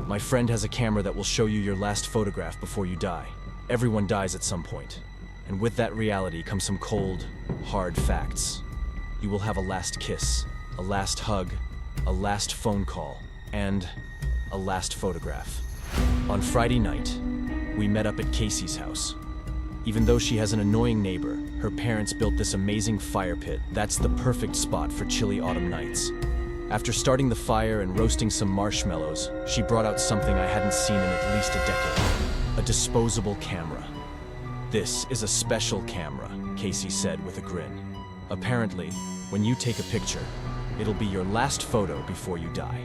My friend has a camera that will show you your last photograph before you die. Everyone dies at some point. And with that reality comes some cold, hard facts. You will have a last kiss, a last hug, a last phone call, and a last photograph. On Friday night, we met up at Casey's house. Even though she has an annoying neighbor, her parents built this amazing fire pit that's the perfect spot for chilly autumn nights. After starting the fire and roasting some marshmallows, she brought out something I hadn't seen in at least a decade. A disposable camera. "This is a special camera," Casey said with a grin. "Apparently, when you take a picture, it'll be your last photo before you die."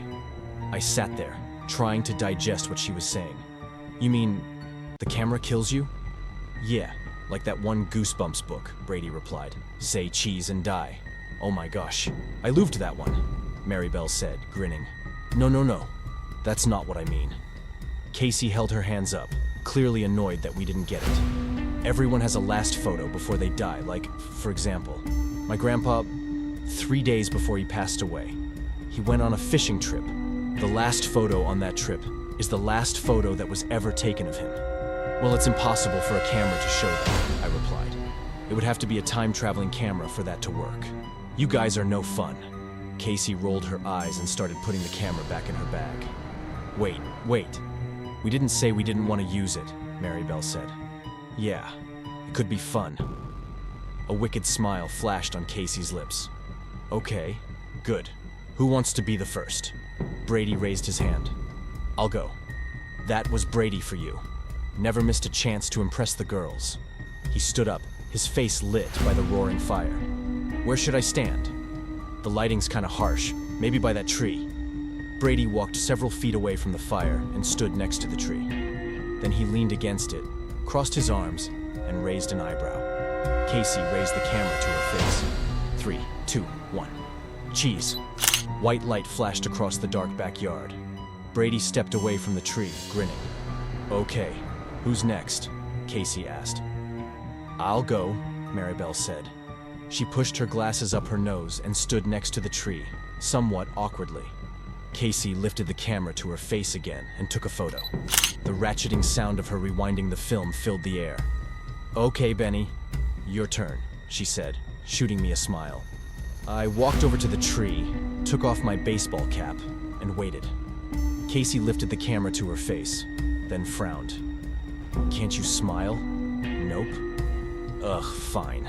I sat there, trying to digest what she was saying. "You mean, the camera kills you?" "Yeah, like that one Goosebumps book," Brady replied. "Say cheese and die." "Oh my gosh, I loved that one," Maribel said, grinning. No, that's not what I mean." Casey held her hands up, clearly annoyed that we didn't get it. "Everyone has a last photo before they die, like, for example, my grandpa, 3 days before he passed away. He went on a fishing trip. The last photo on that trip is the last photo that was ever taken of him." "Well, it's impossible for a camera to show that," I replied. "It would have to be a time-traveling camera for that to work. You guys are no fun." Casey rolled her eyes and started putting the camera back in her bag. Wait. We didn't say we didn't want to use it," Maribel said. "Yeah, it could be fun." A wicked smile flashed on Casey's lips. "Okay, good. Who wants to be the first?" Brady raised his hand. "I'll go." That was Brady for you. Never missed a chance to impress the girls. He stood up, his face lit by the roaring fire. "Where should I stand?" "The lighting's kinda harsh, maybe by that tree." Brady walked several feet away from the fire and stood next to the tree. Then he leaned against it, crossed his arms, and raised an eyebrow. Casey raised the camera to her face. 3, 2, 1. Cheese. White light flashed across the dark backyard. Brady stepped away from the tree, grinning. "Okay, who's next?" Casey asked. "I'll go," Maribel said. She pushed her glasses up her nose and stood next to the tree, somewhat awkwardly. Casey lifted the camera to her face again and took a photo. The ratcheting sound of her rewinding the film filled the air. "Okay, Benny, your turn," she said, shooting me a smile. I walked over to the tree, took off my baseball cap, and waited. Casey lifted the camera to her face, then frowned. "Can't you smile?" "Nope." "Ugh, fine."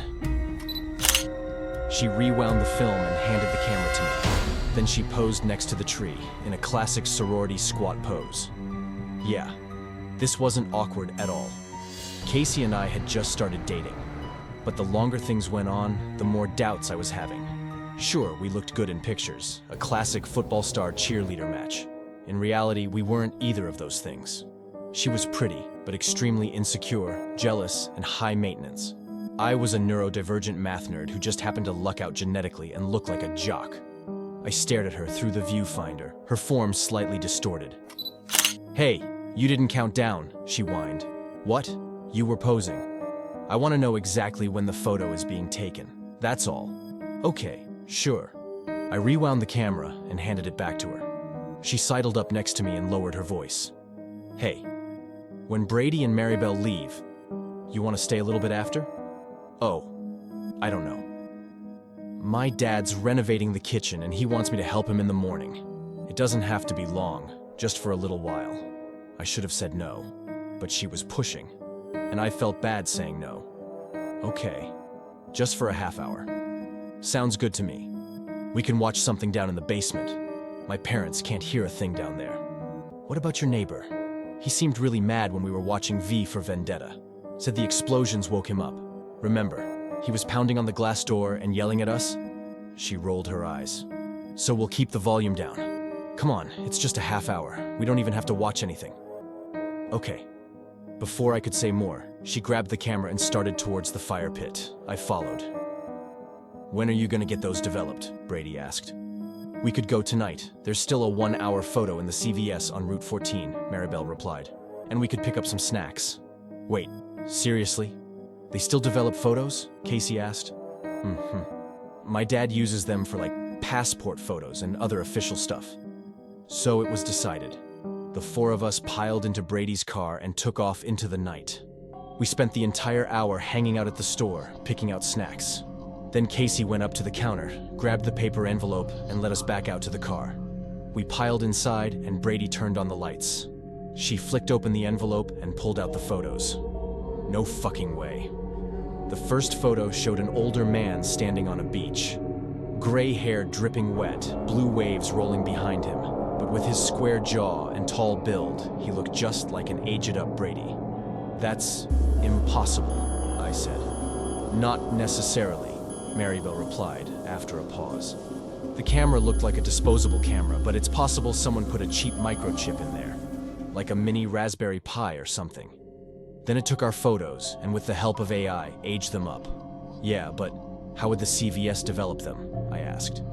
She rewound the film and handed the camera to me. Then she posed next to the tree, in a classic sorority squat pose. Yeah, this wasn't awkward at all. Casey and I had just started dating. But the longer things went on, the more doubts I was having. Sure, we looked good in pictures, a classic football star cheerleader match. In reality, we weren't either of those things. She was pretty, but extremely insecure, jealous, and high maintenance. I was a neurodivergent math nerd who just happened to luck out genetically and look like a jock. I stared at her through the viewfinder, her form slightly distorted. "Hey, you didn't count down," she whined. "What? You were posing. I want to know exactly when the photo is being taken. That's all." "Okay, sure." I rewound the camera and handed it back to her. She sidled up next to me and lowered her voice. "Hey, when Brady and Maribel leave, you want to stay a little bit after?" "Oh, I don't know. My dad's renovating the kitchen and he wants me to help him in the morning. It doesn't have to be long, just for a little while." I should have said no, but she was pushing, and I felt bad saying no. "Okay, just for a half hour. Sounds good to me. We can watch something down in the basement. My parents can't hear a thing down there." "What about your neighbor? He seemed really mad when we were watching V for Vendetta. Said the explosions woke him up. Remember, he was pounding on the glass door and yelling at us?" She rolled her eyes. "So we'll keep the volume down. Come on, it's just a half hour. We don't even have to watch anything." "Okay." Before I could say more, she grabbed the camera and started towards the fire pit. I followed. "When are you gonna get those developed?" Brady asked. "We could go tonight. There's still a 1-hour photo in the CVS on Route 14, Maribel replied. "And we could pick up some snacks." "Wait, seriously? They still develop photos?" Casey asked. My dad uses them for passport photos and other official stuff." So it was decided. The four of us piled into Brady's car and took off into the night. We spent the entire hour hanging out at the store, picking out snacks. Then Casey went up to the counter, grabbed the paper envelope, and led us back out to the car. We piled inside, and Brady turned on the lights. She flicked open the envelope and pulled out the photos. No fucking way. The first photo showed an older man standing on a beach. Gray hair dripping wet, blue waves rolling behind him. But with his square jaw and tall build, he looked just like an aged-up Brady. "That's impossible," I said. "Not necessarily," Maribel replied after a pause. "The camera looked like a disposable camera, but it's possible someone put a cheap microchip in there, like a mini Raspberry Pi or something. Then it took our photos, and with the help of AI, aged them up." "Yeah, but how would the CVS develop them?" I asked.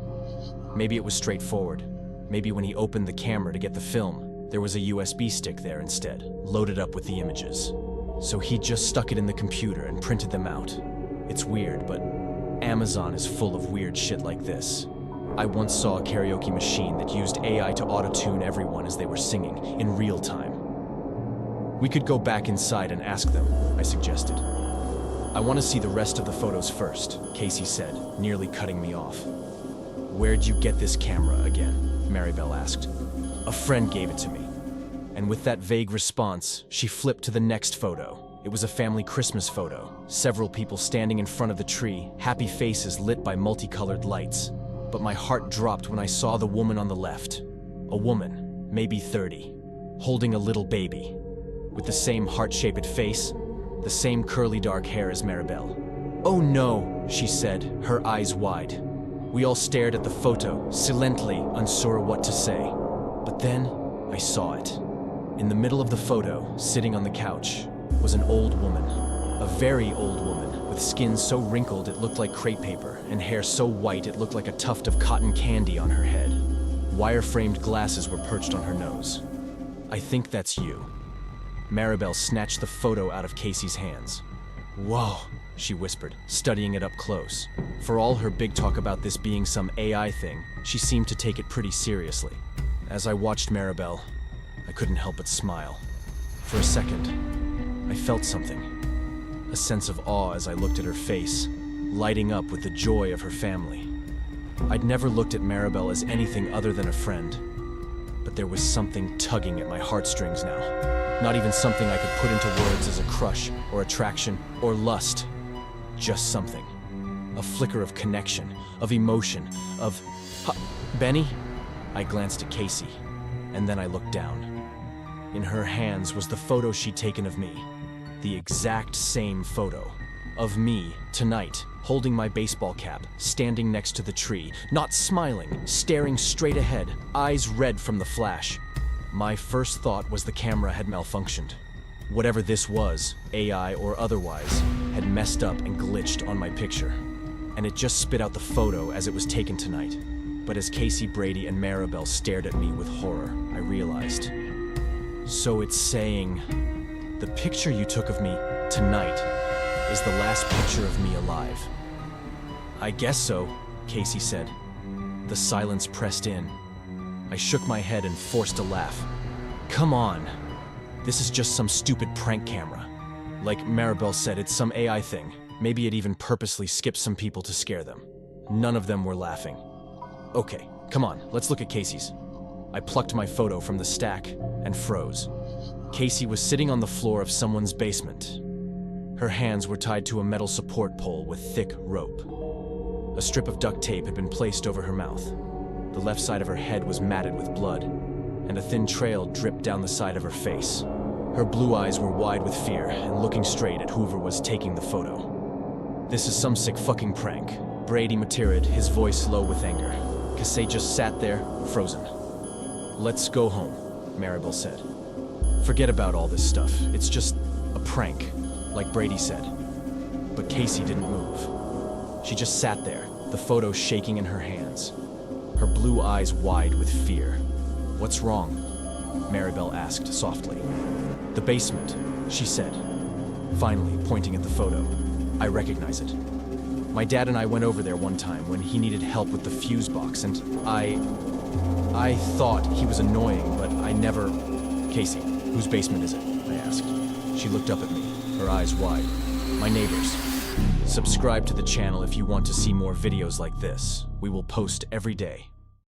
"Maybe it was straightforward. Maybe when he opened the camera to get the film, there was a USB stick there instead, loaded up with the images. So he just stuck it in the computer and printed them out. It's weird, but Amazon is full of weird shit like this. I once saw a karaoke machine that used AI to auto-tune everyone as they were singing, in real time." "We could go back inside and ask them," I suggested. "I want to see the rest of the photos first," Casey said, nearly cutting me off. "Where'd you get this camera again?" Maribel asked. "A friend gave it to me." And with that vague response, she flipped to the next photo. It was a family Christmas photo. Several people standing in front of the tree, happy faces lit by multicolored lights. But my heart dropped when I saw the woman on the left. A woman, maybe 30, holding a little baby, with the same heart-shaped face, the same curly dark hair as Maribel. "Oh no," she said, her eyes wide. We all stared at the photo, silently, unsure what to say. But then, I saw it. In the middle of the photo, sitting on the couch, was an old woman. A very old woman, with skin so wrinkled it looked like crepe paper, and hair so white it looked like a tuft of cotton candy on her head. Wire-framed glasses were perched on her nose. "I think that's you." Maribel snatched the photo out of Casey's hands. "Whoa," she whispered, studying it up close. For all her big talk about this being some AI thing, she seemed to take it pretty seriously. As I watched Maribel, I couldn't help but smile. For a second, I felt something. A sense of awe as I looked at her face, lighting up with the joy of her family. I'd never looked at Maribel as anything other than a friend, but there was something tugging at my heartstrings now. Not even something I could put into words as a crush, or attraction, or lust. Just something. A flicker of connection, of emotion, of... "Benny?" I glanced at Casey, and then I looked down. In her hands was the photo she'd taken of me. The exact same photo. Of me, tonight, holding my baseball cap, standing next to the tree, not smiling, staring straight ahead, eyes red from the flash. My first thought was the camera had malfunctioned. Whatever this was, AI or otherwise, had messed up and glitched on my picture. And it just spit out the photo as it was taken tonight. But as Casey, Brady, and Maribel stared at me with horror, I realized. "So it's saying, the picture you took of me tonight is the last picture of me alive." "I guess so," Casey said. The silence pressed in. I shook my head and forced a laugh. "Come on. This is just some stupid prank camera. Like Maribel said, it's some AI thing. Maybe it even purposely skipped some people to scare them." None of them were laughing. "Okay, come on, let's look at Casey's." I plucked my photo from the stack and froze. Casey was sitting on the floor of someone's basement. Her hands were tied to a metal support pole with thick rope. A strip of duct tape had been placed over her mouth. The left side of her head was matted with blood, and a thin trail dripped down the side of her face. Her blue eyes were wide with fear and looking straight at whoever was taking the photo. "This is some sick fucking prank," Brady muttered, his voice low with anger. Casey just sat there, frozen. "Let's go home," Maribel said. "Forget about all this stuff. It's just a prank, like Brady said." But Casey didn't move. She just sat there, the photo shaking in her hands, her blue eyes wide with fear. "What's wrong?" Maribel asked softly. "The basement," she said, finally pointing at the photo. "I recognize it. My dad and I went over there one time when he needed help with the fuse box, and I thought he was annoying, but I never... Casey, whose basement is it? I asked. She looked up at me, her eyes wide. My neighbor's. Subscribe to the channel if you want to see more videos like this. We will post every day.